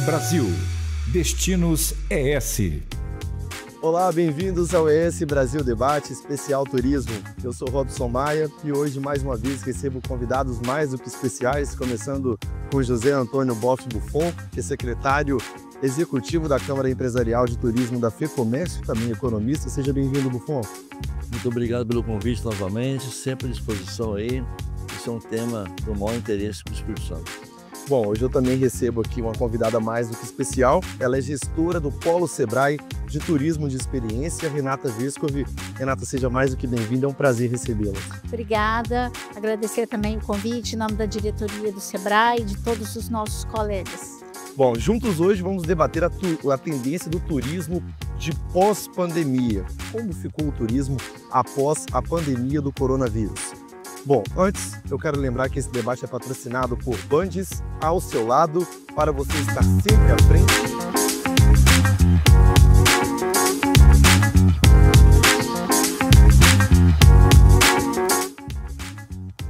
Brasil. Destinos ES. Olá, bem-vindos ao ES Brasil Debate Especial Turismo. Eu sou Robson Maia e hoje, mais uma vez, recebo convidados mais do que especiais, começando com José Antônio Boff Buffon, que é secretário executivo da Câmara Empresarial de Turismo da FEComércio, também economista. Seja bem-vindo, Buffon. Muito obrigado pelo convite novamente, sempre à disposição aí. Isso é um tema do maior interesse para o Espírito Santo. Bom, hoje eu também recebo aqui uma convidada mais do que especial. Ela é gestora do Polo Sebrae de Turismo de Experiência, Renata Vescovi. Renata, seja mais do que bem-vinda, é um prazer recebê-la. Obrigada, agradecer também o convite em nome da diretoria do Sebrae e de todos os nossos colegas. Bom, juntos hoje vamos debater a tendência do turismo de pós-pandemia. Como ficou o turismo após a pandemia do coronavírus? Bom, antes eu quero lembrar que esse debate é patrocinado por Bandes, ao seu lado, para você estar sempre à frente.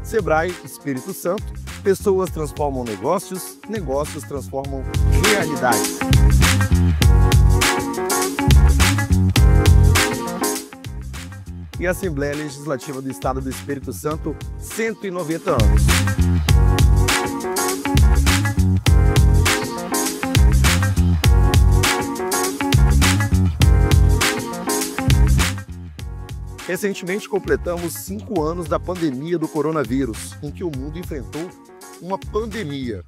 Sebrae, Espírito Santo, pessoas transformam negócios, negócios transformam realidades. E a Assembleia Legislativa do Estado do Espírito Santo, 190 anos. Recentemente completamos 5 anos da pandemia do coronavírus, em que o mundo enfrentou uma pandemia.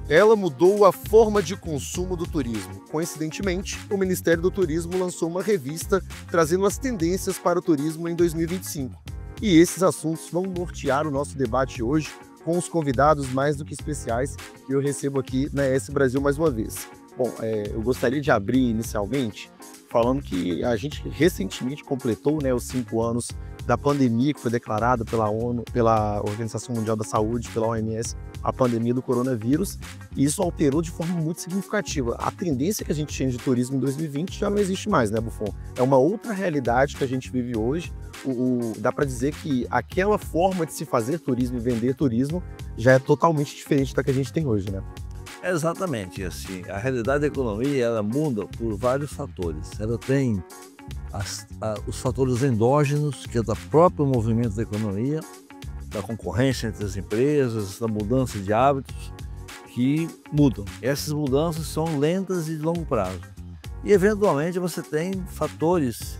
Ela mudou a forma de consumo do turismo. Coincidentemente, o Ministério do Turismo lançou uma revista trazendo as tendências para o turismo em 2025. E esses assuntos vão nortear o nosso debate hoje com os convidados mais do que especiais que eu recebo aqui na ES Brasil mais uma vez. Bom, eu gostaria de abrir inicialmente falando que a gente recentemente completou, os 5 anos da pandemia que foi declarada pela ONU, pela Organização Mundial da Saúde, pela OMS, a pandemia do coronavírus, e isso alterou de forma muito significativa. A tendência que a gente tinha de turismo em 2020 já não existe mais, né, Buffon? É uma outra realidade que a gente vive hoje. Dá para dizer que aquela forma de se fazer turismo e vender turismo já é totalmente diferente da que a gente tem hoje, né? Exatamente, assim, a realidade da economia, ela muda por vários fatores. Ela tem os fatores endógenos, que é do próprio movimento da economia, da concorrência entre as empresas, da mudança de hábitos que mudam. Essas mudanças são lentas e de longo prazo. E, eventualmente, você tem fatores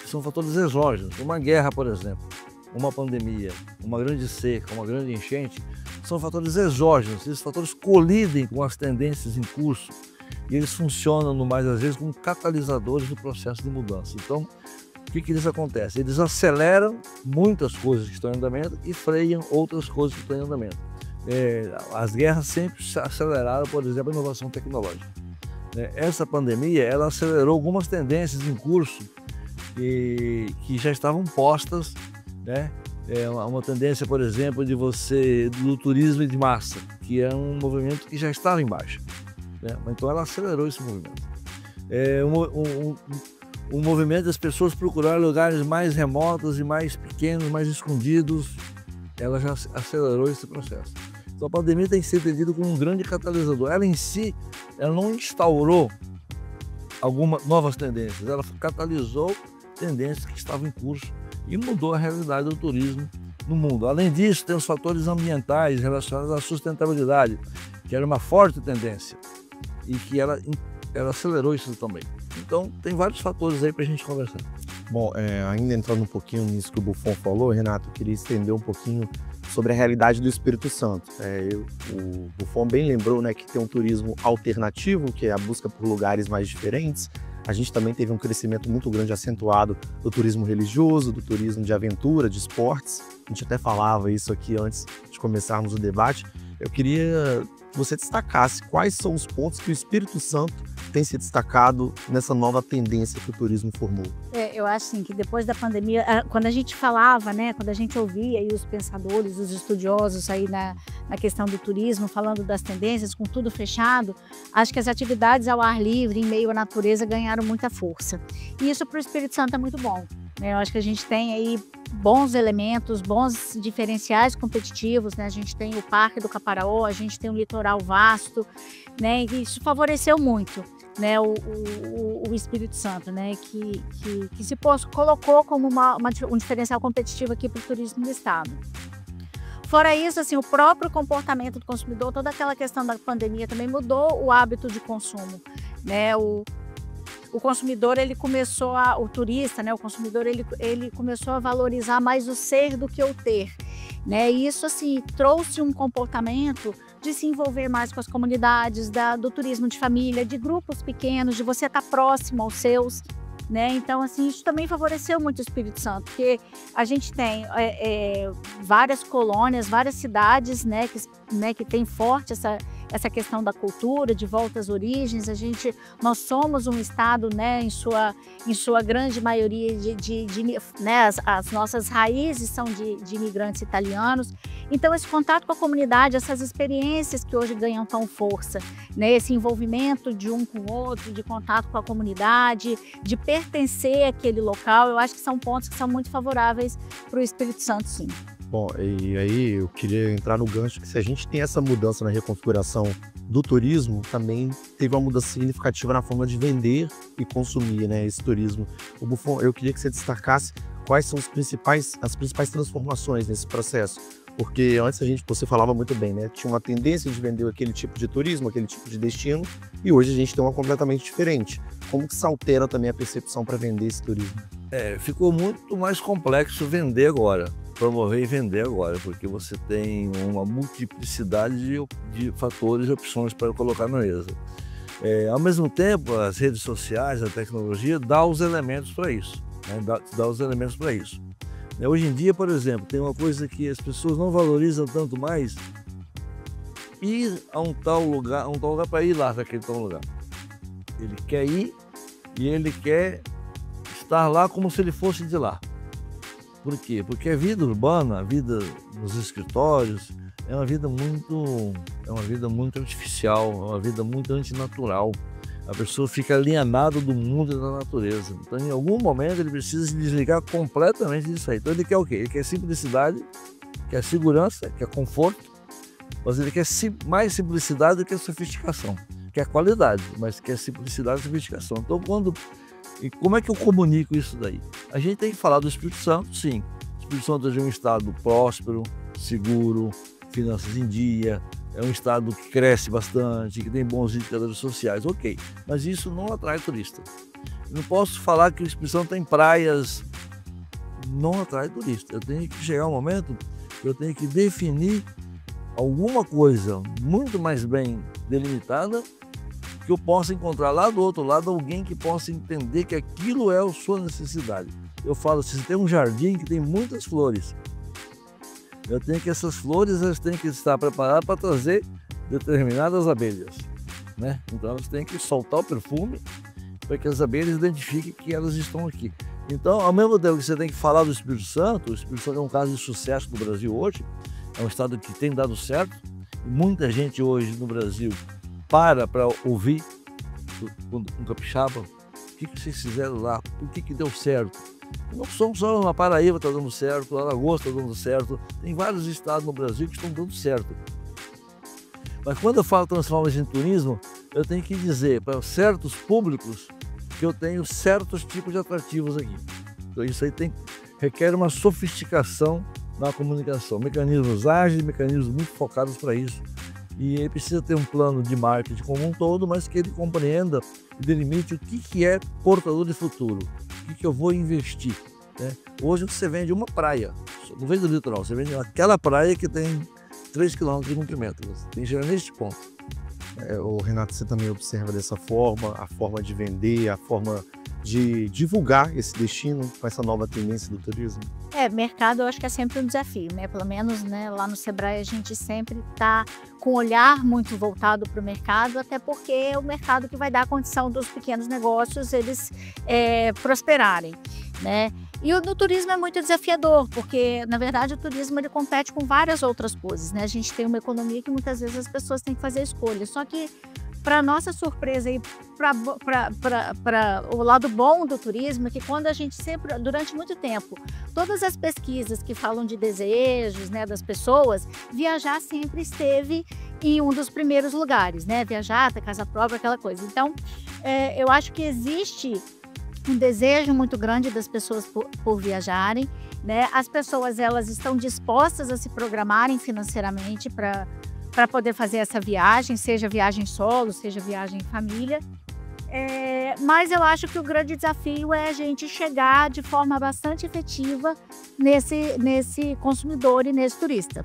que são fatores exógenos. Uma guerra, por exemplo, uma pandemia, uma grande seca, uma grande enchente, são fatores exógenos. Esses fatores colidem com as tendências em curso e eles funcionam, no mais às vezes, como catalisadores do processo de mudança. Então, o que eles acontecem? Eles aceleram muitas coisas que estão em andamento e freiam outras coisas que estão em andamento. As guerras sempre aceleraram, por exemplo, a inovação tecnológica. Essa pandemia, ela acelerou algumas tendências em curso que já estavam postas, né? Uma tendência, por exemplo, do turismo de massa, que é um movimento que já estava em baixa, né? Então ela acelerou esse movimento. O movimento das pessoas procurar lugares mais remotos e mais pequenos, mais escondidos, ela já acelerou esse processo. Então a pandemia tem que ser entendida como um grande catalisador. Ela em si, ela não instaurou algumas novas tendências, ela catalisou tendências que estavam em curso e mudou a realidade do turismo no mundo. Além disso, tem os fatores ambientais relacionados à sustentabilidade, que era uma forte tendência e que ela acelerou isso também. Então, tem vários fatores aí para a gente conversar. Bom, ainda entrando um pouquinho nisso que o Buffon falou, Renato, eu queria estender um pouquinho sobre a realidade do Espírito Santo. O Buffon bem lembrou, que tem um turismo alternativo, que é a busca por lugares mais diferentes. A gente também teve um crescimento muito grande, acentuado, do turismo religioso, do turismo de aventura, de esportes. A gente até falava isso aqui antes de começarmos o debate. Eu queria que você destacasse quais são os pontos que o Espírito Santo tem se destacado nessa nova tendência que o turismo formou. Eu acho assim, que depois da pandemia, quando a gente falava, quando a gente ouvia aí os pensadores, os estudiosos aí na questão do turismo, falando das tendências, com tudo fechado, acho que as atividades ao ar livre, em meio à natureza, ganharam muita força. E isso para o Espírito Santo é muito bom. Eu acho que a gente tem aí bons elementos, bons diferenciais competitivos, né? A gente tem o Parque do Caparaó, a gente tem um litoral vasto, né? E isso favoreceu muito, né, o Espírito Santo, né, que se colocou como um diferencial competitivo aqui para o turismo do estado. Fora isso, assim, o próprio comportamento do consumidor, toda aquela questão da pandemia também mudou o hábito de consumo, né? O consumidor, ele começou o turista, né, o consumidor, ele começou a valorizar mais o ser do que o ter, né? E isso, assim, trouxe um comportamento de se envolver mais com as comunidades, do turismo de família, de grupos pequenos, de você estar próximo aos seus, né? Então, assim, isso também favoreceu muito o Espírito Santo, porque a gente tem várias colônias, várias cidades, né, que tem forte essa questão da cultura, de volta às origens. Nós somos um estado, né, em sua grande maioria né, as nossas raízes são de imigrantes italianos. Então, esse contato com a comunidade, essas experiências que hoje ganham tão força, né, esse envolvimento de um com o outro, de contato com a comunidade, de pertencer àquele local, eu acho que são pontos que são muito favoráveis para o Espírito Santo, sim. Bom, e aí eu queria entrar no gancho que se a gente tem essa mudança na reconfiguração do turismo, também teve uma mudança significativa na forma de vender e consumir, né, esse turismo. O Buffon, eu queria que você destacasse quais são as principais transformações nesse processo. Porque antes você falava muito bem, né? Tinha uma tendência de vender aquele tipo de turismo, aquele tipo de destino, e hoje a gente tem uma completamente diferente. Como que isso altera também a percepção para vender esse turismo? Ficou muito mais complexo vender agora, promover e vender agora, porque você tem uma multiplicidade de fatores e opções para colocar na mesa. Ao mesmo tempo, as redes sociais, a tecnologia dá os elementos para isso, né? Dá os elementos para isso. Hoje em dia, por exemplo, tem uma coisa que as pessoas não valorizam tanto mais: ir a um tal lugar para ir lá naquele tal lugar. Ele quer ir e ele quer estar lá como se ele fosse de lá. Por quê? Porque a vida urbana, a vida nos escritórios, é uma vida muito artificial, é uma vida muito antinatural. A pessoa fica alienada do mundo e da natureza. Então, em algum momento, ele precisa se desligar completamente disso aí. Então, ele quer o quê? Ele quer simplicidade, quer segurança, quer conforto, mas ele quer mais simplicidade do que sofisticação. Quer qualidade, mas quer simplicidade e sofisticação. Então, como é que eu comunico isso daí? A gente tem que falar do Espírito Santo, sim. O Espírito Santo é um estado próspero, seguro, finanças em dia, é um estado que cresce bastante, que tem bons indicadores sociais, ok. Mas isso não atrai turista. Eu não posso falar que o Espírito Santo tem praias, não atrai turista. Eu tenho que chegar um momento que eu tenho que definir alguma coisa muito mais bem delimitada, que eu possa encontrar lá do outro lado alguém que possa entender que aquilo é a sua necessidade. Eu falo, se você tem um jardim que tem muitas flores, eu tenho que essas flores elas têm que estar preparadas para trazer determinadas abelhas, né? Então elas têm que soltar o perfume para que as abelhas identifiquem que elas estão aqui. Então, ao mesmo tempo que você tem que falar do Espírito Santo, o Espírito Santo é um caso de sucesso no Brasil hoje, é um estado que tem dado certo, e muita gente hoje no Brasil para ouvir um capixaba, o que vocês fizeram lá, o que deu certo. Não somos só uma Paraíba está dando certo, Alagoas está dando certo, tem vários estados no Brasil que estão dando certo. Mas quando eu falo transformação em turismo, eu tenho que dizer para certos públicos que eu tenho certos tipos de atrativos aqui. Então isso aí requer uma sofisticação na comunicação, mecanismos ágeis, mecanismos muito focados para isso. E ele precisa ter um plano de marketing como um todo, mas que ele compreenda e delimite o que é portador de futuro, o que eu vou investir, né? Hoje você vende uma praia, não vende o litoral, você vende aquela praia que tem 3 km de comprimento, você tem que chegar neste ponto. O Renato, você também observa dessa forma, a forma de vender, a forma de divulgar esse destino com essa nova tendência do turismo? Mercado eu acho que é sempre um desafio, né? Pelo menos, né, lá no Sebrae a gente sempre está com um olhar muito voltado para o mercado, até porque é o mercado que vai dar a condição dos pequenos negócios eles prosperarem, né? E no turismo é muito desafiador, porque na verdade o turismo ele compete com várias outras coisas, né? A gente tem uma economia que muitas vezes as pessoas têm que fazer escolhas, só que Para nossa surpresa e para o lado bom do turismo, é que quando a gente sempre, durante muito tempo, todas as pesquisas que falam de desejos, né, das pessoas, viajar sempre esteve em um dos primeiros lugares, né? Viajar, ter casa própria, aquela coisa. Então, eu acho que existe um desejo muito grande das pessoas por viajarem, né? As pessoas, elas estão dispostas a se programarem financeiramente para poder fazer essa viagem, seja viagem solo, seja viagem em família. Mas eu acho que o grande desafio é a gente chegar de forma bastante efetiva nesse consumidor e nesse turista.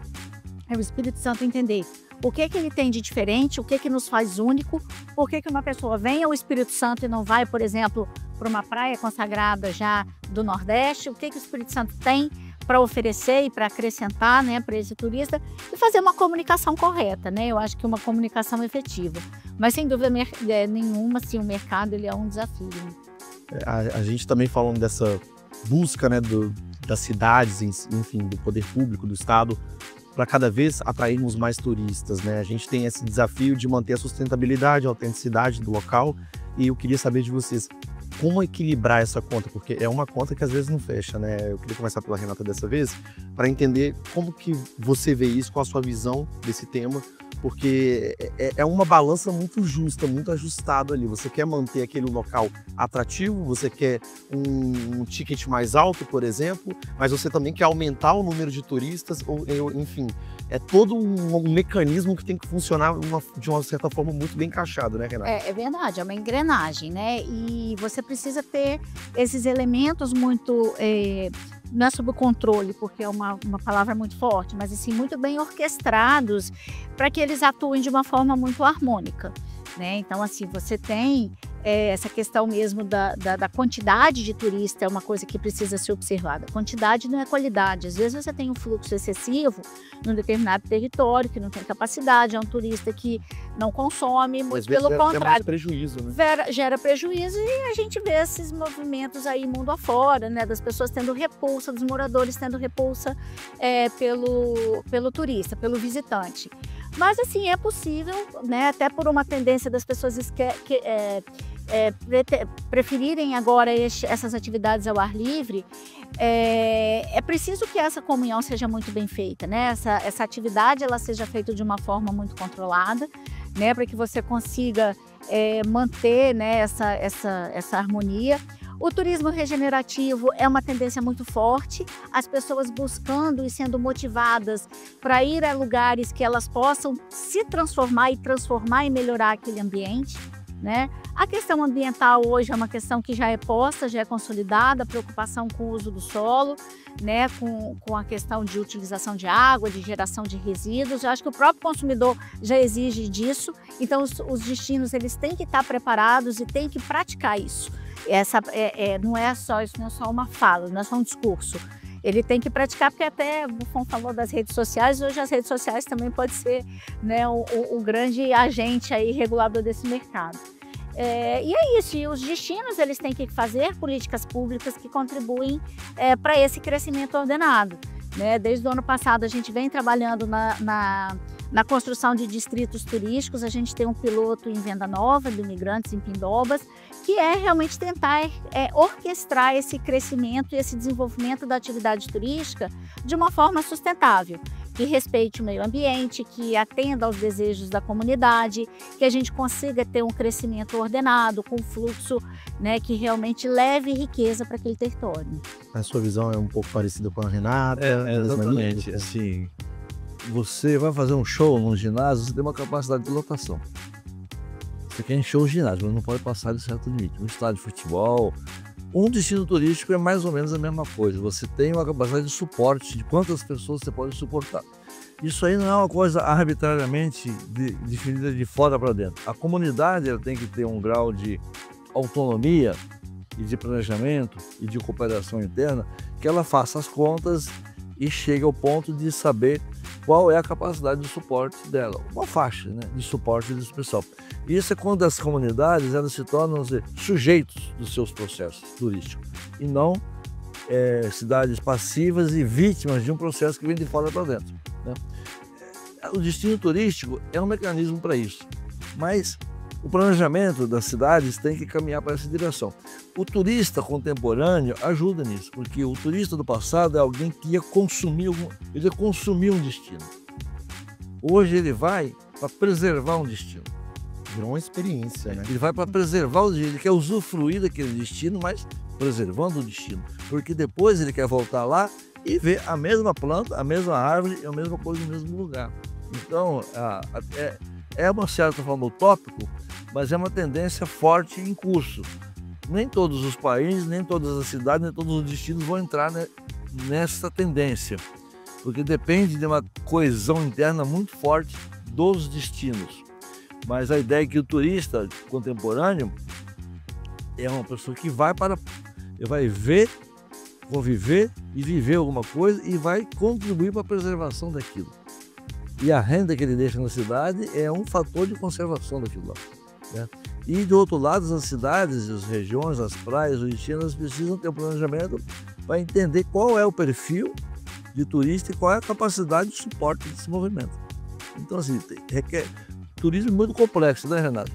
É o Espírito Santo entender o que ele tem de diferente, o que nos faz único, por que uma pessoa vem ao Espírito Santo e não vai, por exemplo, para uma praia consagrada já do Nordeste, o que o Espírito Santo tem para oferecer e para acrescentar, né, para esse turista, e fazer uma comunicação correta, né? Eu acho que uma comunicação efetiva. Mas sem dúvida nenhuma, assim, o mercado ele é um desafio. A gente também falando dessa busca, né, das cidades, enfim, do poder público, do Estado, para cada vez atrairmos mais turistas, né? A gente tem esse desafio de manter a sustentabilidade, a autenticidade do local, e eu queria saber de vocês, como equilibrar essa conta? Porque é uma conta que às vezes não fecha, né? Eu queria começar pela Renata dessa vez, para entender como que você vê isso, qual a sua visão desse tema, porque é uma balança muito justa, muito ajustada ali. Você quer manter aquele local atrativo, você quer um ticket mais alto, por exemplo, mas você também quer aumentar o número de turistas, enfim, é todo um mecanismo que tem que funcionar de uma certa forma muito bem encaixado, né, Renata? É verdade, é uma engrenagem, né? E você precisa ter esses elementos muito... não é sob controle, porque é uma palavra muito forte, mas assim, muito bem orquestrados para que eles atuem de uma forma muito harmônica, né? Então, assim, você tem essa questão mesmo da quantidade de turista, é uma coisa que precisa ser observada. Quantidade não é qualidade. Às vezes você tem um fluxo excessivo num determinado território, que não tem capacidade, é um turista que não consome, muito pelo contrário. Mais prejuízo, né? Gera prejuízo, e a gente vê esses movimentos aí mundo afora, né? Das pessoas tendo repulsa, dos moradores tendo repulsa pelo turista, pelo visitante. Mas assim, é possível, né? Até por uma tendência das pessoas preferirem agora essas atividades ao ar livre, é preciso que essa comunhão seja muito bem feita, né? Essa atividade ela seja feita de uma forma muito controlada, né? Para que você consiga manter, né, essa harmonia. O turismo regenerativo é uma tendência muito forte, as pessoas buscando e sendo motivadas para ir a lugares que elas possam se transformar e melhorar aquele ambiente, né? A questão ambiental hoje é uma questão que já é posta, já é consolidada, a preocupação com o uso do solo, né? Com a questão de utilização de água, de geração de resíduos. Eu acho que o próprio consumidor já exige disso, então os destinos eles têm que estar preparados e têm que praticar isso. Não é só uma fala, não é só um discurso. Ele tem que praticar, porque até o Buffon falou das redes sociais, hoje as redes sociais também pode ser, né, o grande agente aí regulador desse mercado. E é isso, e os destinos eles têm que fazer políticas públicas que contribuem para esse crescimento ordenado, né? Desde o ano passado a gente vem trabalhando na construção de distritos turísticos. A gente tem um piloto em Venda Nova, de imigrantes em Pindobas, que é realmente tentar orquestrar esse crescimento e esse desenvolvimento da atividade turística de uma forma sustentável, que respeite o meio ambiente, que atenda aos desejos da comunidade, que a gente consiga ter um crescimento ordenado, com fluxo, né, que realmente leve riqueza para aquele território. A sua visão é um pouco parecida com a Renata? Exatamente. Assim, você vai fazer um show num ginásio, você tem uma capacidade de lotação. Você quer encher o ginásio, mas não pode passar de certo limite. Um estádio de futebol, um destino turístico é mais ou menos a mesma coisa. Você tem uma capacidade de suporte de quantas pessoas você pode suportar. Isso aí não é uma coisa arbitrariamente definida de fora para dentro. A comunidade ela tem que ter um grau de autonomia e de planejamento e de cooperação interna, que ela faça as contas e chegue ao ponto de saber qual é a capacidade de suporte dela, uma faixa, né, de suporte desse pessoal. Isso é quando as comunidades elas se tornam sujeitos dos seus processos turísticos e não cidades passivas e vítimas de um processo que vem de fora para dentro, né? O destino turístico é um mecanismo para isso, mas o planejamento das cidades tem que caminhar para essa direção. O turista contemporâneo ajuda nisso, porque o turista do passado é alguém que ia consumir um destino. Hoje ele vai para preservar um destino. Virou uma experiência, né? Ele vai para preservar o destino, ele quer usufruir daquele destino, mas preservando o destino. Porque depois ele quer voltar lá e ver a mesma planta, a mesma árvore e a mesma coisa no mesmo lugar. Então, é uma certa forma utópico, mas é uma tendência forte em curso. Nem todos os países, nem todas as cidades, nem todos os destinos vão entrar nessa tendência, porque depende de uma coesão interna muito forte dos destinos. Mas a ideia é que o turista contemporâneo é uma pessoa que vai ver, conviver e viver alguma coisa e vai contribuir para a preservação daquilo. E a renda que ele deixa na cidade é um fator de conservação daquilo lá, né? E do outro lado, as cidades, as regiões, as praias, os destinos precisam ter um planejamento para entender qual é o perfil de turista e qual é a capacidade de suporte desse movimento. Então, assim, requer turismo muito complexo, né, Renato?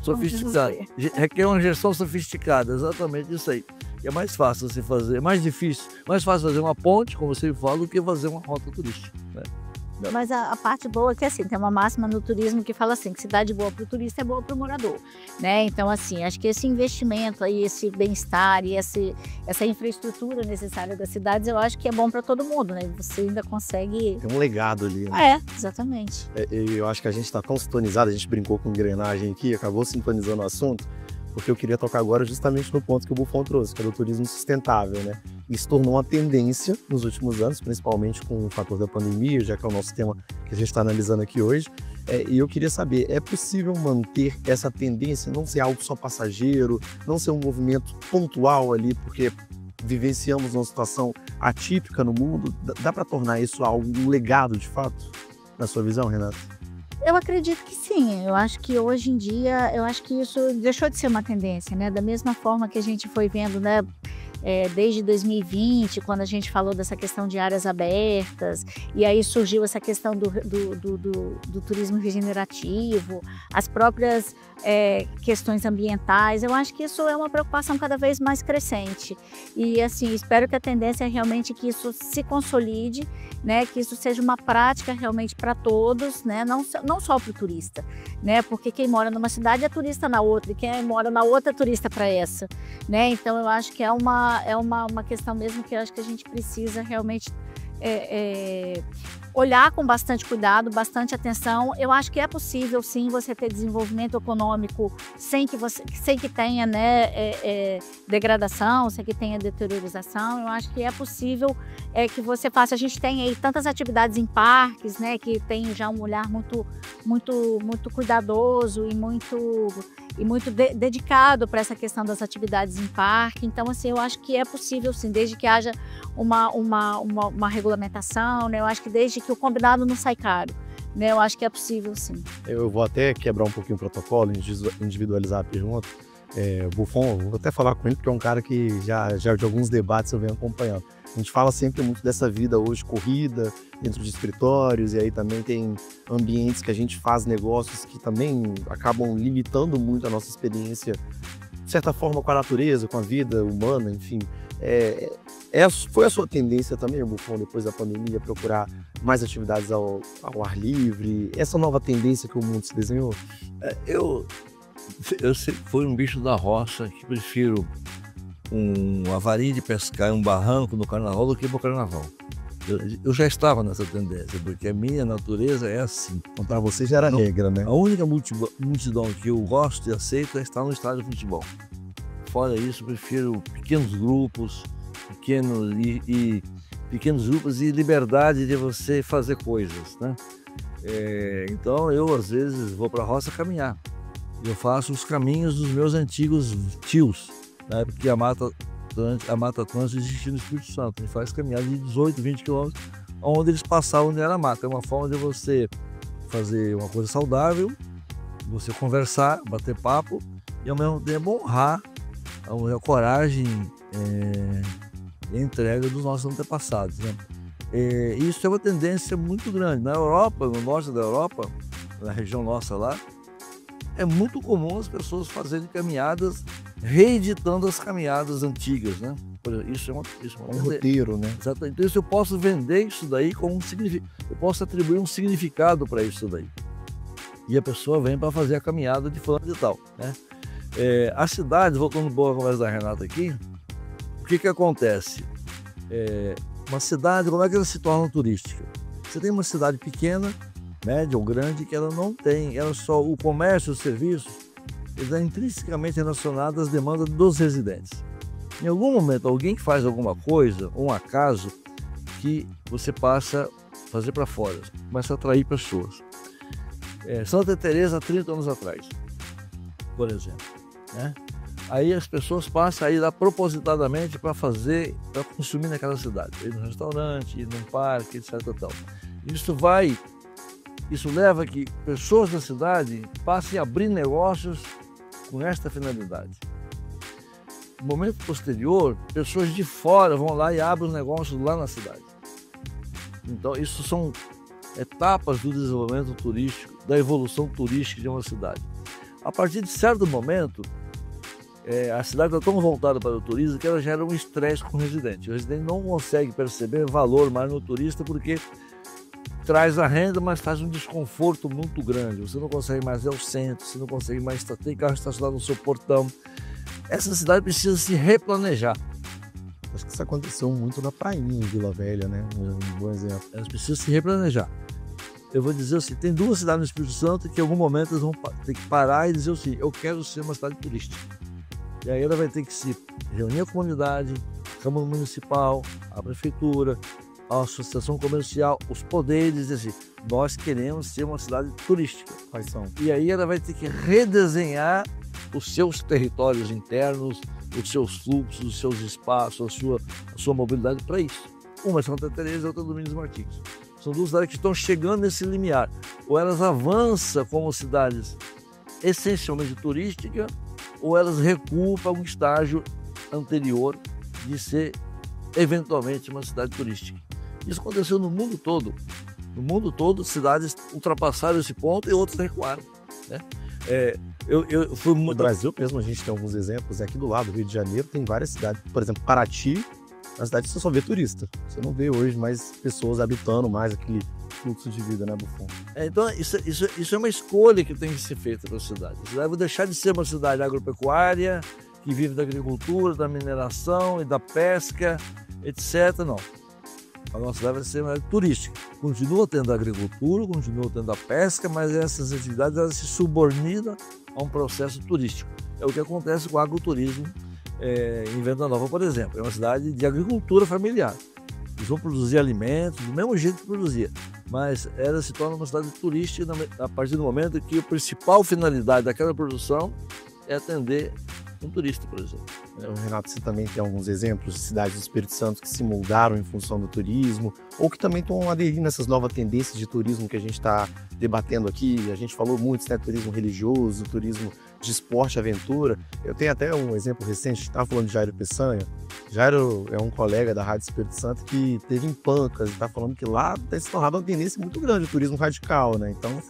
Sofisticado. Requer uma gestão sofisticada, exatamente isso aí. E é mais fácil você fazer, é mais fácil fazer uma ponte, como você fala, do que fazer uma rota turística, né? Mas a parte boa é que, assim, tem uma máxima no turismo que fala assim, que cidade boa para o turista é boa para o morador, né? Então, assim, acho que esse investimento aí, esse bem-estar e essa infraestrutura necessária das cidades, eu acho que é bom para todo mundo, né? Você ainda consegue... Tem um legado ali, né? Exatamente. Eu acho que a gente está tão sintonizado, a gente brincou com engrenagem aqui, acabou sintonizando o assunto, porque eu queria tocar agora justamente no ponto que o Buffon trouxe, que é do turismo sustentável, né? Isso tornou uma tendência nos últimos anos, principalmente com o fator da pandemia, já que é o nosso tema que a gente está analisando aqui hoje. E eu queria saber, é possível manter essa tendência, não ser algo só passageiro, não ser um movimento pontual ali, porque vivenciamos uma situação atípica no mundo? Dá para tornar isso algo, um legado de fato, na sua visão, Renata? Eu acredito que sim, eu acho que hoje em dia, eu acho que isso deixou de ser uma tendência, né? Da mesma forma que a gente foi vendo, né? Desde 2020, quando a gente falou dessa questão de áreas abertas, e aí surgiu essa questão do turismo regenerativo, as próprias questões ambientais, eu acho que isso é uma preocupação cada vez mais crescente. E assim, espero que a tendência é realmente que isso se consolide, né, que isso seja uma prática realmente para todos, né, não só para o turista, né, porque quem mora numa cidade é turista na outra, e quem mora na outra é turista para essa, né, então eu acho que é uma questão mesmo que eu acho que a gente precisa realmente olhar com bastante cuidado, bastante atenção. Eu acho que é possível sim você ter desenvolvimento econômico sem que tenha, né, degradação, sem que tenha deteriorização. Eu acho que é possível que você faça. A gente tem aí tantas atividades em parques, né, que tem já um olhar muito cuidadoso e muito dedicado para essa questão das atividades em parque. Então, assim, eu acho que é possível sim, desde que haja uma regulamentação, né? Eu acho que desde que o combinado não sai caro, né? Eu acho que é possível sim. Eu vou até quebrar um pouquinho o protocolo, individualizar a pergunta. Buffon, vou até falar com ele, porque é um cara que já de alguns debates eu venho acompanhando. A gente fala sempre muito dessa vida hoje corrida, dentro de escritórios, e aí também tem ambientes que a gente faz negócios que também acabam limitando muito a nossa experiência, de certa forma, com a natureza, com a vida humana, enfim. Foi a sua tendência também, Buffon, depois da pandemia, procurar mais atividades ao ar livre? Essa nova tendência que o mundo se desenhou? Eu sempre fui um bicho da roça que prefiro uma varinha de pescar, um barranco no carnaval do que para o carnaval. Eu já estava nessa tendência, porque a minha natureza é assim. Então, para você já era negra, né? A única multidão que eu gosto e aceito é estar no estádio de futebol. Fora isso, prefiro pequenos grupos e liberdade de você fazer coisas, né? Então eu às vezes vou para a roça caminhar. Eu faço os caminhos dos meus antigos tios, na época que a Mata Atlântica existia no Espírito Santo. A gente faz caminhada de 18, 20 quilômetros, onde eles passavam onde era mata. É uma forma de você fazer uma coisa saudável, você conversar, bater papo e ao mesmo tempo honrar a coragem e a entrega dos nossos antepassados, né? Isso é uma tendência muito grande. Na Europa, no norte da Europa, na região nossa lá, é muito comum as pessoas fazerem caminhadas, reeditando as caminhadas antigas, né? Isso é uma Um roteiro, né? Exatamente. Então, eu posso vender isso daí como um significado, eu posso atribuir um significado para isso daí. E a pessoa vem para fazer a caminhada de fulano e tal, né? A cidade, voltando um pouco à conversa da Renata aqui, o que acontece? Uma cidade, como é que ela se torna turística? Você tem uma cidade pequena, média ou grande, que ela não tem, ela só, o comércio, os serviços, eles são intrinsecamente relacionados às demandas dos residentes. Em algum momento, alguém que faz alguma coisa, um acaso, que você passa a fazer para fora, começa a atrair pessoas. Santa Teresa, há 30 anos atrás, por exemplo, né? Aí as pessoas passam a ir lá propositadamente para consumir naquela cidade, ir no restaurante, ir num parque, etc. Tal. Isso leva a que pessoas da cidade passem a abrir negócios com esta finalidade. No momento posterior, pessoas de fora vão lá e abrem os negócios lá na cidade. Então, isso são etapas do desenvolvimento turístico, da evolução turística de uma cidade. A partir de certo momento, a cidade está tão voltada para o turismo que ela gera um estresse com o residente. O residente não consegue perceber valor mais no turista porque traz a renda, mas faz um desconforto muito grande. Você não consegue mais ir ao centro, você não consegue mais ter carro estacionado no seu portão. Essa cidade precisa se replanejar. Acho que isso aconteceu muito na prainha em Vila Velha, né? Um bom exemplo. Elas precisam se replanejar. Eu vou dizer assim, tem 2 cidades no Espírito Santo que em algum momento eles vão ter que parar e dizer assim, eu quero ser uma cidade turística. E aí ela vai ter que se reunir a comunidade, a Câmara Municipal, a Prefeitura, a Associação Comercial, os poderes, dizer assim, nós queremos ser uma cidade turística. Quais são? E aí ela vai ter que redesenhar os seus territórios internos, os seus fluxos, os seus espaços, a sua mobilidade para isso. Uma é Santa Teresa e outra é Domingos Martins. São 2 cidades que estão chegando nesse limiar. Ou elas avançam como cidades essencialmente turísticas, ou elas recuam para um estágio anterior de ser eventualmente uma cidade turística. Isso aconteceu no mundo todo. No mundo todo, cidades ultrapassaram esse ponto e outras recuaram, né? Eu fui muito... No Brasil mesmo, a gente tem alguns exemplos. Aqui do lado, Rio de Janeiro, tem várias cidades. Por exemplo, Paraty, na cidade você só vê turista. Você não vê hoje mais pessoas habitando mais aquele fluxo de vida, né, Buffon? Então, isso é uma escolha que tem que ser feita para a cidade. A cidade vai deixar de ser uma cidade agropecuária, que vive da agricultura, da mineração e da pesca, etc. Não. A nossa cidade vai ser uma cidade turística. Continua tendo a agricultura, continua tendo a pesca, mas essas atividades elas se subordinam a um processo turístico. É o que acontece com o agroturismo em Venda Nova, por exemplo. É uma cidade de agricultura familiar. Eles vão produzir alimentos do mesmo jeito que produzia, mas ela se torna uma cidade turística a partir do momento que a principal finalidade daquela produção é atender um turista, por exemplo. Renato, você também tem alguns exemplos de cidades do Espírito Santo que se moldaram em função do turismo, ou que também estão aderindo a essas novas tendências de turismo que a gente está debatendo aqui. A gente falou muito, né? Turismo religioso, turismo de esporte, aventura. Eu tenho até um exemplo recente, estava falando de Jairo Peçanha. Jairo é um colega da Rádio Espírito Santo que teve em Pancas e está falando que lá tem se tornado uma tendência muito grande de turismo radical, né? Então,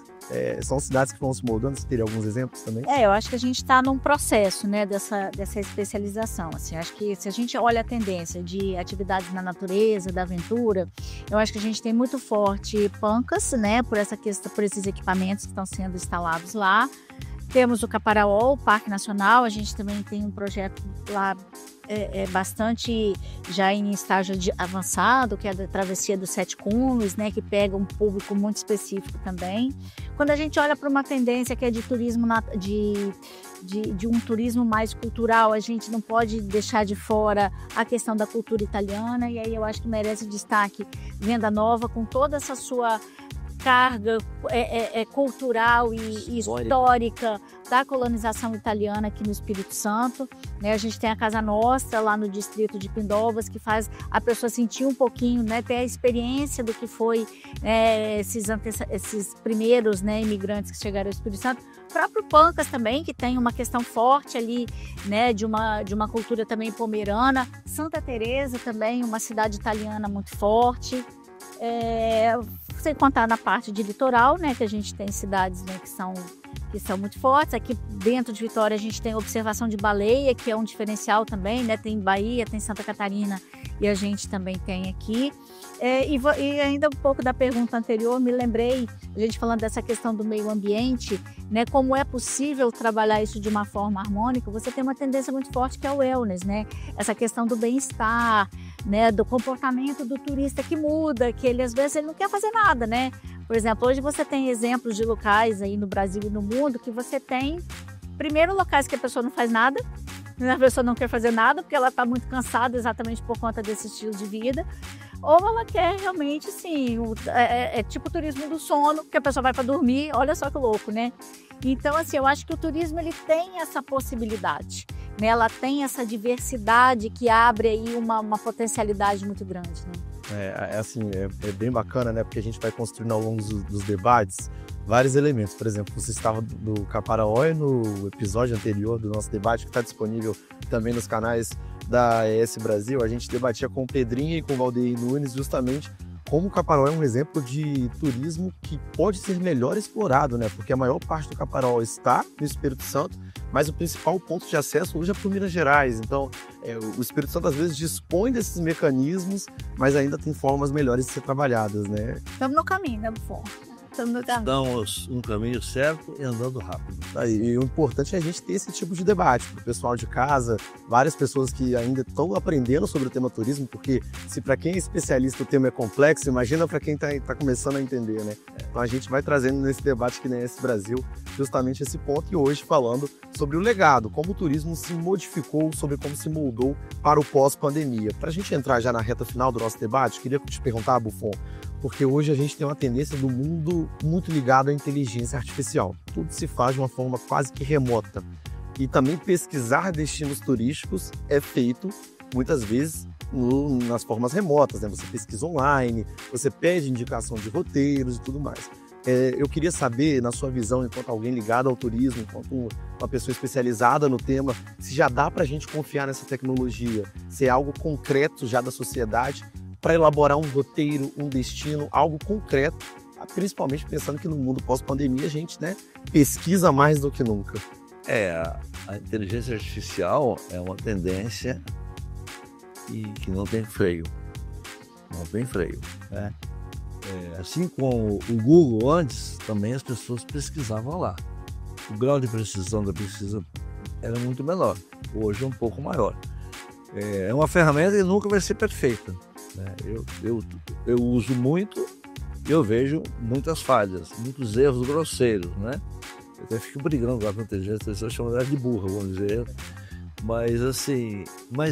são cidades que vão se moldando. Você teria alguns exemplos também? Eu acho que a gente está num processo, né, dessa especialização. Assim, acho que se a gente olha a tendência de atividades na natureza, da aventura, eu acho que a gente tem muito forte Pancas, né, por esses equipamentos que estão sendo instalados lá. Temos o Caparaó, o Parque Nacional. A gente também tem um projeto lá bastante já em estágio avançado, que é a Travessia dos Sete Cumes, né, que pega um público muito específico também. Quando a gente olha para uma tendência que é de turismo, de um turismo mais cultural, a gente não pode deixar de fora a questão da cultura italiana, e aí eu acho que merece destaque Venda Nova, com toda essa sua carga cultural e histórica da colonização italiana aqui no Espírito Santo, né? A gente tem a Casa Nostra lá no distrito de Pindovas, que faz a pessoa sentir um pouquinho, né, ter a experiência do que foi esses primeiros, né, imigrantes que chegaram ao Espírito Santo. O próprio Pancas também, que tem uma questão forte ali, né, de uma cultura também pomerana. Santa Teresa também, uma cidade italiana muito forte. sem contar na parte de litoral, né, que a gente tem cidades, né, que são muito fortes. Aqui dentro de Vitória a gente tem observação de baleia, que é um diferencial também, né? Tem Bahia, tem Santa Catarina e a gente também tem aqui. E ainda um pouco da pergunta anterior, me lembrei, a gente falando dessa questão do meio ambiente, né? Como é possível trabalhar isso de uma forma harmônica? Você tem uma tendência muito forte que é o wellness, né? Essa questão do bem-estar, né? Do comportamento do turista que muda, que ele às vezes ele não quer fazer nada, né? Por exemplo, hoje você tem exemplos de locais aí no Brasil e no mundo que você tem, primeiro, locais que a pessoa não faz nada, a pessoa não quer fazer nada porque ela está muito cansada exatamente por conta desse estilo de vida, ou ela quer realmente, assim, tipo o turismo do sono, que a pessoa vai para dormir, olha só que louco, né? Então, assim, eu acho que o turismo ele tem essa possibilidade, né? Ela tem essa diversidade que abre aí uma potencialidade muito grande, né? É bem bacana, né? Porque a gente vai construindo ao longo dos debates vários elementos. Por exemplo, você estava do Caparaó no episódio anterior do nosso debate, que está disponível também nos canais da ES Brasil. A gente debatia com o Pedrinho e com o Valdeir Nunes justamente como o Caparaó é um exemplo de turismo que pode ser melhor explorado, né? Porque a maior parte do Caparaó está no Espírito Santo, mas o principal ponto de acesso hoje é para Minas Gerais. Então, o Espírito Santo às vezes dispõe desses mecanismos, mas ainda tem formas melhores de ser trabalhadas, né? Estamos no caminho, né, Buffon? Estamos no caminho certo e andando rápido. E o importante é a gente ter esse tipo de debate para o pessoal de casa, várias pessoas que ainda estão aprendendo sobre o tema turismo, porque se para quem é especialista o tema é complexo, imagina para quem está começando a entender, né? Então a gente vai trazendo nesse debate que na ES Brasil justamente esse ponto, e hoje falando sobre o legado, como o turismo se modificou, sobre como se moldou para o pós-pandemia. Para a gente entrar já na reta final do nosso debate, queria te perguntar, Buffon, porque hoje a gente tem uma tendência do mundo muito ligado à inteligência artificial. Tudo se faz de uma forma quase que remota. E também pesquisar destinos turísticos é feito, muitas vezes, nas formas remotas, né? Você pesquisa online, você pede indicação de roteiros e tudo mais. Eu queria saber, na sua visão, enquanto alguém ligado ao turismo, enquanto uma pessoa especializada no tema, se já dá para a gente confiar nessa tecnologia, se é algo concreto já da sociedade, para elaborar um roteiro, um destino, algo concreto, principalmente pensando que no mundo pós-pandemia a gente, né, pesquisa mais do que nunca. A inteligência artificial é uma tendência que não tem freio. Não tem freio, né? Assim como o Google antes, também as pessoas pesquisavam lá. O grau de precisão da pesquisa era muito menor, hoje é um pouco maior. É uma ferramenta que nunca vai ser perfeita, né? Eu uso muito e eu vejo muitas falhas, muitos erros grosseiros, né? Eu até fico brigando lá com a inteligência artificial, chamo ela de burra, vamos dizer. Mas assim,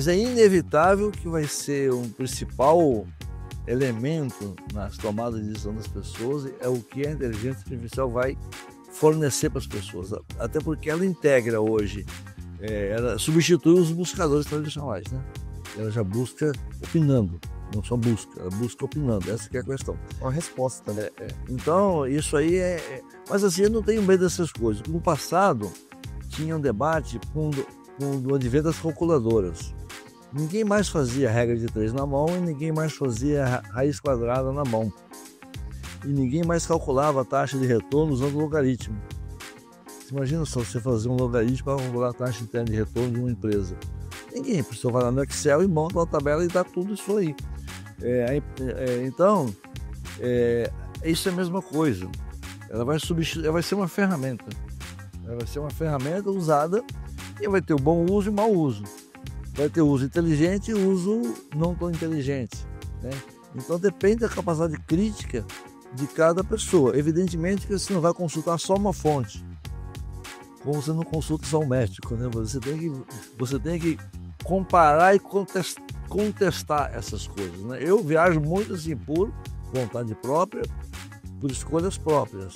é inevitável que vai ser um principal elemento nas tomadas de decisão das pessoas, é o que a inteligência artificial vai fornecer para as pessoas. Até porque ela integra hoje, ela substitui os buscadores tradicionais, né? Ela já busca opinando, não só busca, ela busca opinando, essa que é a questão. Uma resposta, né? Então, isso aí Mas assim, eu não tenho medo dessas coisas. No passado, tinha um debate com o advento das calculadoras. Ninguém mais fazia regra de 3 na mão e ninguém mais fazia raiz quadrada na mão. E ninguém mais calculava a taxa de retorno usando logaritmo. Você imagina só você fazer um logaritmo para calcular a taxa interna de retorno de uma empresa. Ninguém, a pessoa vai lá no Excel e monta uma tabela e dá tudo isso aí. Então, isso é a mesma coisa. Ela vai ser uma ferramenta. Ela vai ser uma ferramenta usada e vai ter o bom uso e o mau uso. Vai ter uso inteligente e uso não tão inteligente, né? Então depende da capacidade crítica de cada pessoa. Evidentemente que você não vai consultar só uma fonte, como você não consulta só um médico, né? Você tem que comparar e contestar essas coisas, né? Eu viajo muito assim por vontade própria, por escolhas próprias.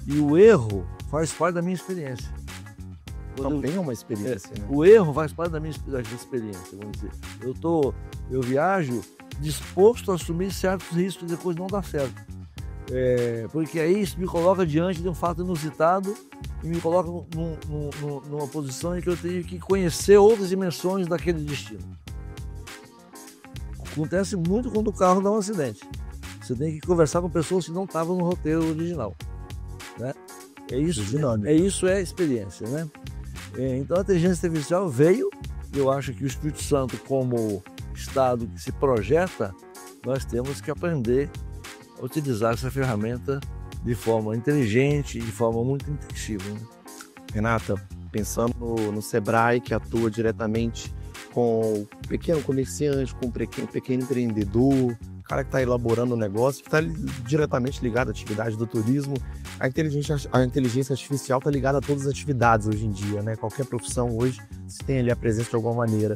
E o erro faz parte da minha experiência. Também é uma experiência, né? O erro faz parte da minha experiência, vamos dizer. Eu viajo disposto a assumir certos riscos e depois não dá certo. Porque aí isso me coloca diante de um fato inusitado e me coloca numa posição em que eu tenho que conhecer outras dimensões daquele destino. Acontece muito quando o carro dá um acidente. Você tem que conversar com pessoas que não estavam no roteiro original, né? Isso é experiência, né? Então a inteligência artificial veio, eu acho que o Espírito Santo, como Estado que se projeta, nós temos que aprender a utilizar essa ferramenta de forma inteligente e de forma muito intensiva, né? Renata, pensando no Sebrae, que atua diretamente com o pequeno comerciante, com o pequeno empreendedor, o cara que está elaborando o negócio, que está diretamente ligado à atividade do turismo, a inteligência artificial está ligada a todas as atividades hoje em dia, né? Qualquer profissão hoje se tem ali a presença de alguma maneira.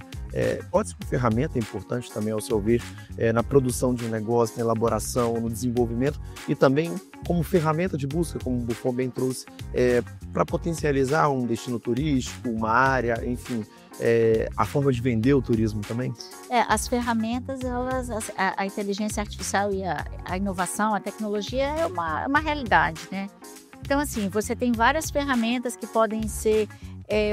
Pode ser uma ferramenta importante também, ao seu ver, na produção de um negócio, na elaboração, no desenvolvimento e também como ferramenta de busca, como o Buffon bem trouxe, para potencializar um destino turístico, uma área, enfim, a forma de vender o turismo também? As ferramentas, a inteligência artificial e a inovação, a tecnologia é uma realidade, né? Então, assim, você tem várias ferramentas que podem ser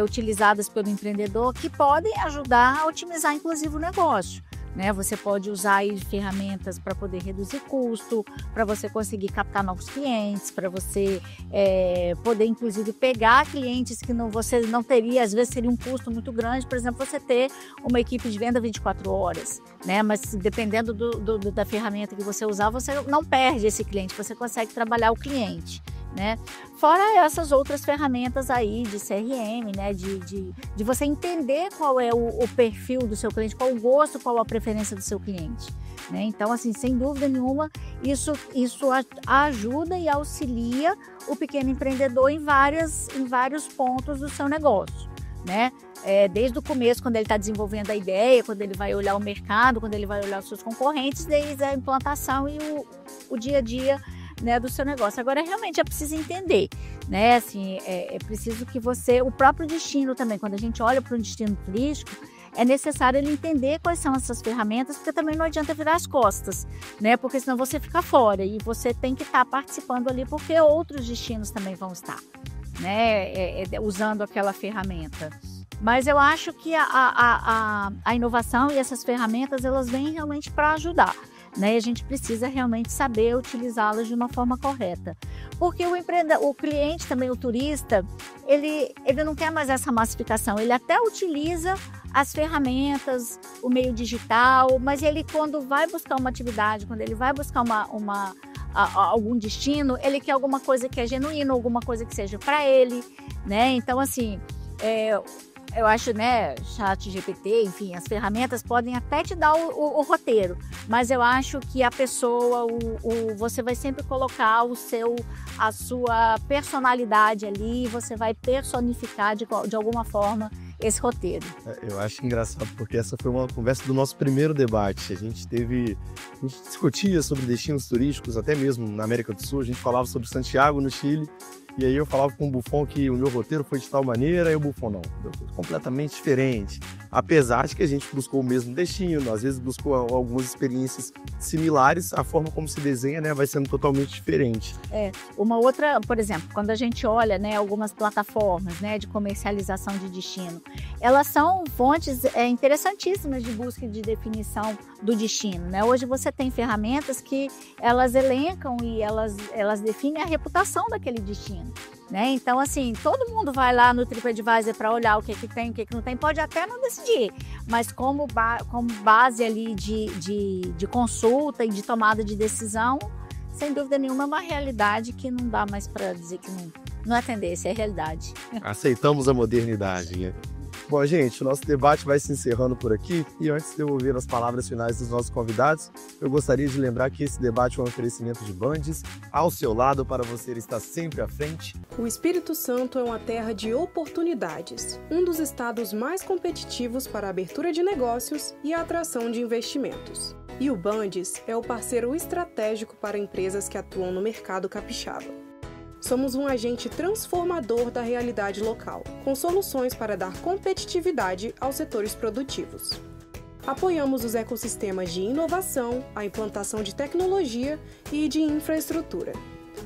utilizadas pelo empreendedor que podem ajudar a otimizar, inclusive, o negócio, né? Você pode usar aí ferramentas para poder reduzir custo, para você conseguir captar novos clientes, para você poder, inclusive, pegar clientes que você não teria, às vezes seria um custo muito grande, por exemplo, você ter uma equipe de venda 24 horas, né? Mas dependendo da ferramenta que você usar, você não perde esse cliente, você consegue trabalhar o cliente, né? Fora essas outras ferramentas aí de CRM, né? De você entender qual é o perfil do seu cliente, qual o gosto, qual a preferência do seu cliente, né? Então, assim, sem dúvida nenhuma, isso ajuda e auxilia o pequeno empreendedor em vários pontos do seu negócio, né? Desde o começo, quando ele está desenvolvendo a ideia, quando ele vai olhar o mercado, quando ele vai olhar os seus concorrentes, desde a implantação e o dia a dia, né, do seu negócio. Agora, realmente é preciso entender, né? Assim, é preciso que o próprio destino também, quando a gente olha para um destino turístico, é necessário ele entender quais são essas ferramentas, porque também não adianta virar as costas, né? Porque senão você fica fora e você tem que estar participando ali, porque outros destinos também vão estar, né? Usando aquela ferramenta. Mas eu acho que a inovação e essas ferramentas, elas vêm realmente para ajudar, né? E a gente precisa realmente saber utilizá-las de uma forma correta. Porque o cliente também, o turista, ele não quer mais essa massificação, ele até utiliza as ferramentas, o meio digital, mas ele, quando vai buscar uma atividade, quando ele vai buscar algum destino, ele quer alguma coisa que é genuína, alguma coisa que seja para ele, né? Então, assim, eu acho, né, ChatGPT, enfim, as ferramentas podem até te dar o roteiro, mas eu acho que a pessoa, você vai sempre colocar a sua personalidade ali, você vai personificar de alguma forma esse roteiro. Eu acho engraçado porque essa foi uma conversa do nosso primeiro debate. A gente discutia sobre destinos turísticos, até mesmo na América do Sul, a gente falava sobre Santiago, no Chile. E aí eu falava com o Buffon que o meu roteiro foi de tal maneira e o Buffon não, completamente diferente. Apesar de que a gente buscou o mesmo destino, às vezes buscou algumas experiências similares, a forma como se desenha, né, vai sendo totalmente diferente. Uma outra, por exemplo, quando a gente olha, né, algumas plataformas, né, de comercialização de destino, elas são fontes interessantíssimas de busca e de definição do destino, né? Hoje você tem ferramentas que elas elencam e elas definem a reputação daquele destino, né? Então, assim, todo mundo vai lá no TripAdvisor para olhar o que tem, o que não tem, pode até não decidir, mas como base ali de consulta e de tomada de decisão, sem dúvida nenhuma é uma realidade que não dá mais para dizer que não é tendência, é realidade. Aceitamos a modernidade, né? Bom, gente, o nosso debate vai se encerrando por aqui e antes de eu ouvir as palavras finais dos nossos convidados, eu gostaria de lembrar que esse debate é um oferecimento de Bandes, ao seu lado para você estar sempre à frente. O Espírito Santo é uma terra de oportunidades, um dos estados mais competitivos para a abertura de negócios e a atração de investimentos. E o Bandes é o parceiro estratégico para empresas que atuam no mercado capixaba. Somos um agente transformador da realidade local, com soluções para dar competitividade aos setores produtivos. Apoiamos os ecossistemas de inovação, a implantação de tecnologia e de infraestrutura.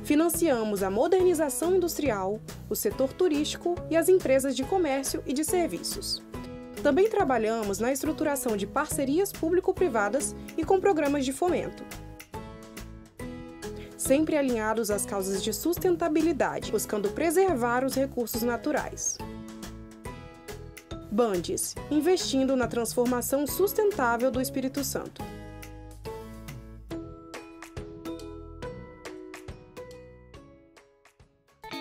Financiamos a modernização industrial, o setor turístico e as empresas de comércio e de serviços. Também trabalhamos na estruturação de parcerias público-privadas e com programas de fomento. sempre alinhados às causas de sustentabilidade, buscando preservar os recursos naturais. Bandes, investindo na transformação sustentável do Espírito Santo.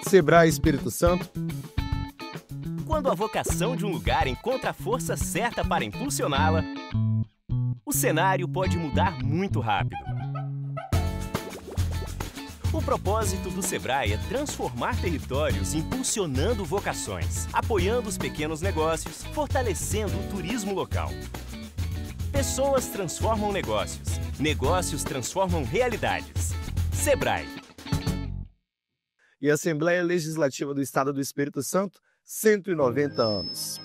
Sebrae Espírito Santo. Quando a vocação de um lugar encontra a força certa para impulsioná-la, o cenário pode mudar muito rápido. O propósito do Sebrae é transformar territórios impulsionando vocações, apoiando os pequenos negócios, fortalecendo o turismo local. Pessoas transformam negócios, negócios transformam realidades. Sebrae. E a Assembleia Legislativa do Estado do Espírito Santo, 190 anos.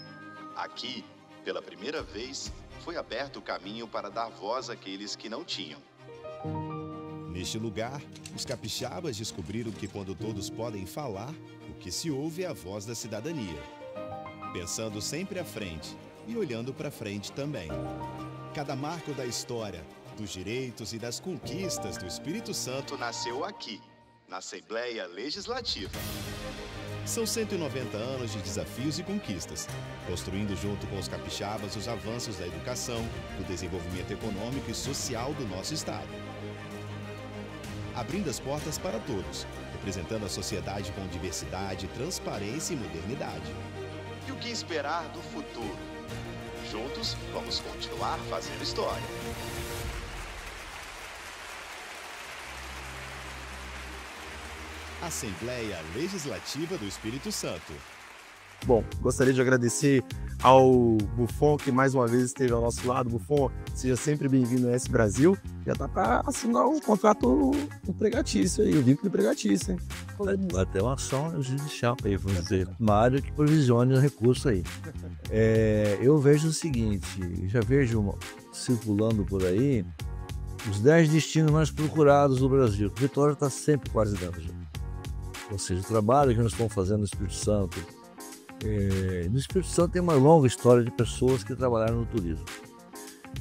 Aqui, pela primeira vez, foi aberto o caminho para dar voz àqueles que não tinham. Neste lugar, os capixabas descobriram que quando todos podem falar, o que se ouve é a voz da cidadania. Pensando sempre à frente e olhando para frente também. Cada marco da história, dos direitos e das conquistas do Espírito Santo Nasceu aqui, na Assembleia Legislativa. São 190 anos de desafios e conquistas, construindo junto com os capixabas os avanços da educação, do desenvolvimento econômico e social do nosso estado. Abrindo as portas para todos, representando a sociedade com diversidade, transparência e modernidade. E o que esperar do futuro? Juntos, vamos continuar fazendo história. Assembleia Legislativa do Espírito Santo. Bom, gostaria de agradecer ao Buffon, que mais uma vez esteve ao nosso lado. Buffon, seja sempre bem-vindo a S Brasil. Já está para assinar um contrato empregatício aí, o vínculo empregatício, hein? Vai ter uma ação judicial aí, vamos dizer, uma área que provisione o recurso aí. Eu vejo o seguinte, já vejo circulando por aí os 10 destinos mais procurados do Brasil. Vitória está sempre quase dentro já. Ou seja, o trabalho que nós estamos fazendo no Espírito Santo. No Espírito Santo tem uma longa história de pessoas que trabalharam no turismo.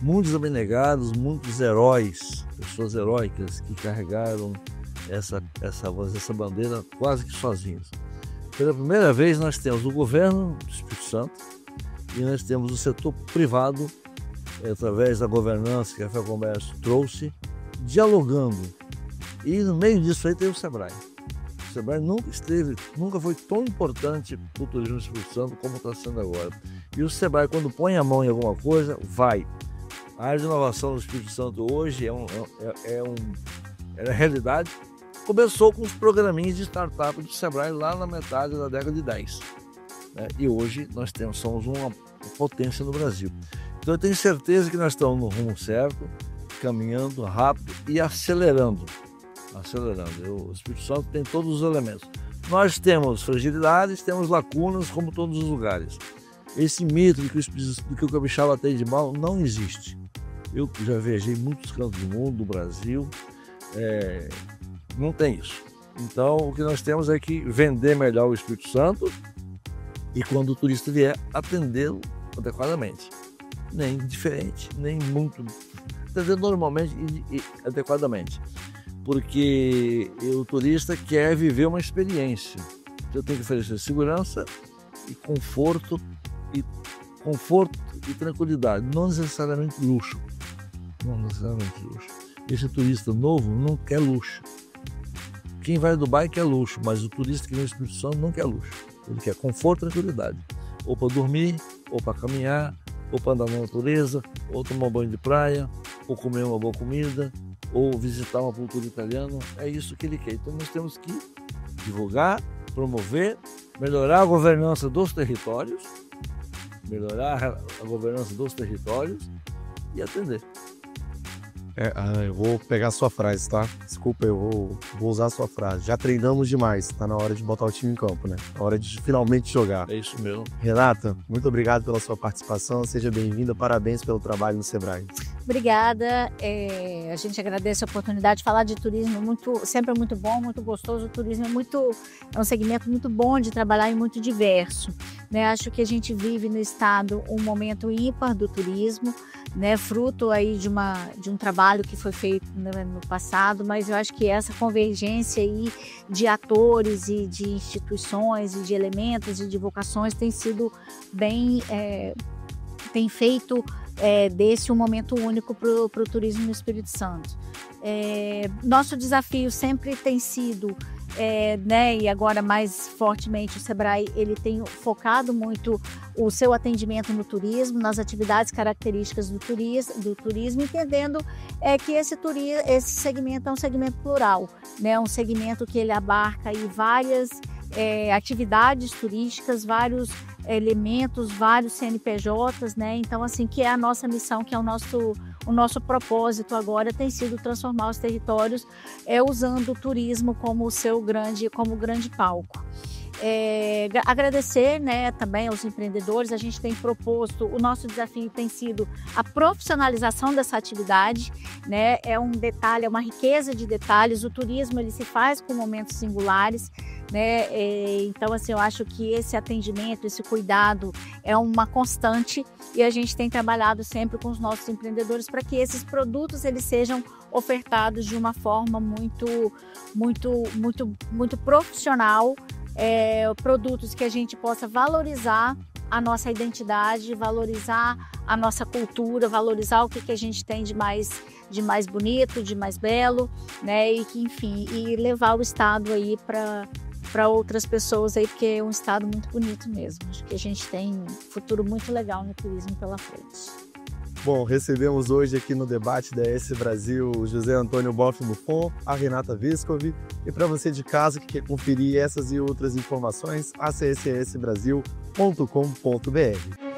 Muitos abnegados, muitos heróis, pessoas heróicas que carregaram essa bandeira quase que sozinhos. Pela primeira vez nós temos o governo do Espírito Santo e nós temos o setor privado, através da governança que a FEComércio trouxe, dialogando. E no meio disso aí tem o Sebrae. O Sebrae nunca foi tão importante para o turismo do Espírito Santo como está sendo agora. E o Sebrae, quando põe a mão em alguma coisa, vai. A área de inovação do Espírito Santo hoje é realidade. Começou com os programinhos de startup do Sebrae lá na metade da década de 10. Né? E hoje nós somos uma potência no Brasil. Então eu tenho certeza que nós estamos no rumo certo, caminhando rápido e acelerando. O Espírito Santo tem todos os elementos. Nós temos fragilidades, temos lacunas, como todos os lugares. Esse mito de que o capixaba tem de mal não existe. Eu já viajei muitos cantos do mundo, do Brasil, não tem isso. Então, o que nós temos é que vender melhor o Espírito Santo e, quando o turista vier, atendê-lo adequadamente. Nem diferente, nem muito. Atender normalmente e adequadamente. Porque o turista quer viver uma experiência. Eu tenho que oferecer segurança e conforto e tranquilidade, não necessariamente luxo. Esse turista novo não quer luxo. Quem vai a Dubai quer luxo, mas o turista que vem ao Espírito Santo não quer luxo. Ele quer conforto e tranquilidade. Ou para dormir, ou para caminhar, ou para andar na natureza, ou tomar um banho de praia, ou comer uma boa comida, ou visitar uma cultura italiana. É isso que ele quer. Então nós temos que divulgar, promover, melhorar a governança dos territórios, e atender. Eu vou pegar a sua frase, tá? Desculpa, eu vou usar a sua frase. Já treinamos demais, tá na hora de botar o time em campo, né? Na hora de finalmente jogar. É isso mesmo. Renata, muito obrigado pela sua participação, seja bem-vinda, parabéns pelo trabalho no Sebrae. Obrigada, a gente agradece a oportunidade de falar de turismo, sempre muito bom, muito gostoso. O turismo é um segmento muito bom de trabalhar e muito diverso. né? Acho que a gente vive no estado um momento ímpar do turismo, né? Fruto aí de um trabalho que foi feito no passado, mas eu acho que essa convergência aí de atores e de instituições e de elementos e de vocações tem sido bem, tem feito desse um momento único para o turismo no Espírito Santo. Nosso desafio sempre tem sido, né, e agora mais fortemente o Sebrae ele tem focado muito o seu atendimento no turismo, nas atividades características do turismo, entendendo que esse segmento é um segmento plural, né, um segmento que ele abarca aí várias atividades turísticas, vários elementos, vários CNPJs, né? Então, assim, que é a nossa missão, que é o nosso propósito agora tem sido transformar os territórios usando o turismo como grande palco. Agradecer, né, também aos empreendedores. A gente tem proposto, o nosso desafio tem sido a profissionalização dessa atividade, né? É um detalhe, é uma riqueza de detalhes. O turismo ele se faz com momentos singulares, né? Então, assim, eu acho que esse atendimento, esse cuidado é uma constante e a gente tem trabalhado sempre com os nossos empreendedores para que esses produtos eles sejam ofertados de uma forma muito profissional. Produtos que a gente possa valorizar a nossa identidade, valorizar a nossa cultura, valorizar o que a gente tem de mais bonito, de mais belo, né? E que, enfim, e levar o estado aí para outras pessoas aí, porque é um estado muito bonito mesmo. Acho que a gente tem um futuro muito legal no turismo pela frente. Bom, recebemos hoje aqui no debate da ES Brasil o José Antônio Boff Buffon, a Renata Viscovi, e para você de casa que quer conferir essas e outras informações, acesse esbrasil.com.br.